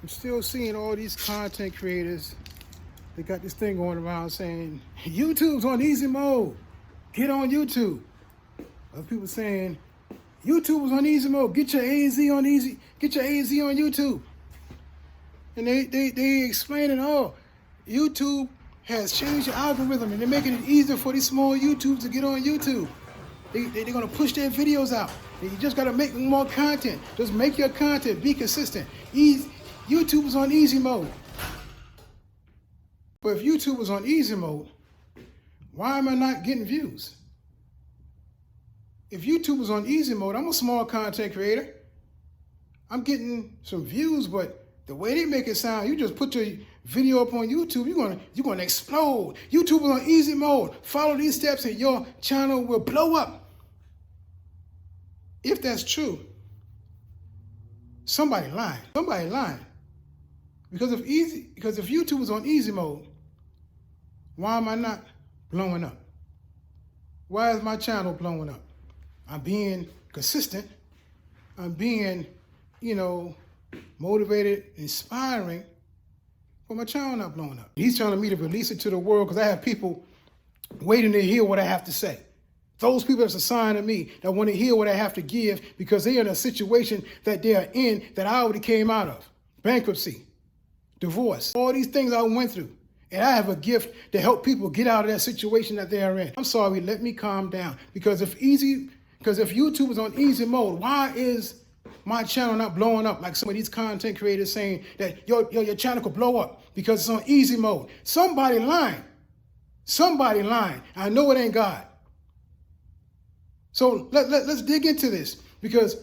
I'm still seeing all these content creators. They got this thing going around saying, YouTube's on easy mode. Get on YouTube. Other people saying, YouTube is on easy mode. Get your AZ on easy. Get your AZ on YouTube. And they explaining, oh, YouTube has changed the algorithm and they're making it easier for these small YouTubers to get on YouTube. They're going to push their videos out. And you just got to make more content. Just make your content. Be consistent. YouTube is on easy mode. But if YouTube was on easy mode, why am I not getting views? If YouTube was on easy mode, I'm a small content creator. I'm getting some views, but the way they make it sound, you just put your video up on YouTube, you're gonna explode. YouTube is on easy mode. Follow these steps and your channel will blow up. If that's true, somebody lying. Somebody lying. Because if YouTube is on easy mode, why am I not blowing up? Why is my channel blowing up? I'm being consistent. I'm being, motivated, inspiring, but my channel not blowing up. He's telling me to release it to the world because I have people waiting to hear what I have to say. Those people that's assigned to me that want to hear what I have to give because they're in a situation that they are in that I already came out of. Bankruptcy, divorce, all these things I went through. And I have a gift to help people get out of that situation that they are in. I'm sorry, let me calm down. Because if YouTube is on easy mode, why is my channel not blowing up like some of these content creators saying that your channel could blow up because it's on easy mode? Somebody lying. Somebody lying. I know it ain't God. So let's dig into this because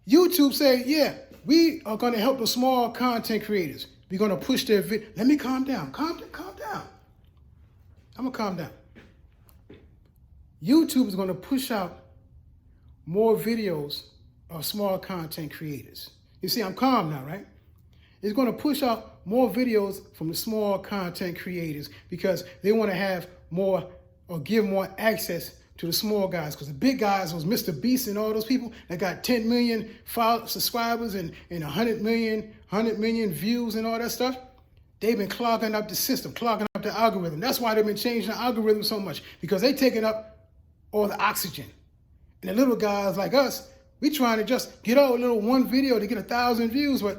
YouTube say, yeah, we are going to help the small content creators. We're going to push their video. Let me calm down. Calm down. I'm going to calm down. YouTube is going to push out more videos of small content creators. You see, I'm calm now, right? It's going to push out more videos from the small content creators because they want to have more or give more access to the small guys, because the big guys was Mr. Beast and all those people that got 10 million subscribers and 100 million views and all that stuff. They've been clogging up the system, clogging up the algorithm. That's why they've been changing the algorithm so much, because they taking up all the oxygen. And the little guys like us, we trying to just get out a little one video to get 1,000 views, but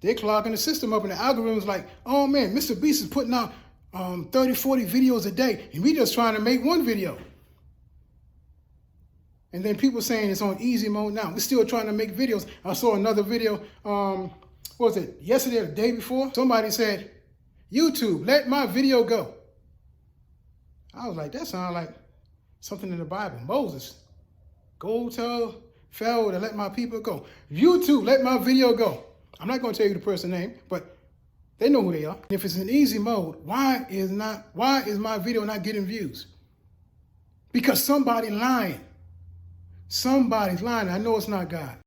they're clogging the system up, and the algorithm's like, oh man, Mr. Beast is putting out 30, 40 videos a day, and we just trying to make one video. And then people saying it's on easy mode now. We're still trying to make videos. I saw another video, what was it, yesterday or the day before? Somebody said, YouTube, let my video go. I was like, that sounds like something in the Bible. Moses, go tell Pharaoh to let my people go. YouTube, let my video go. I'm not going to tell you the person's name, but they know who they are. If it's in easy mode, why is my video not getting views? Because somebody lying. Somebody's lying. I know it's not God.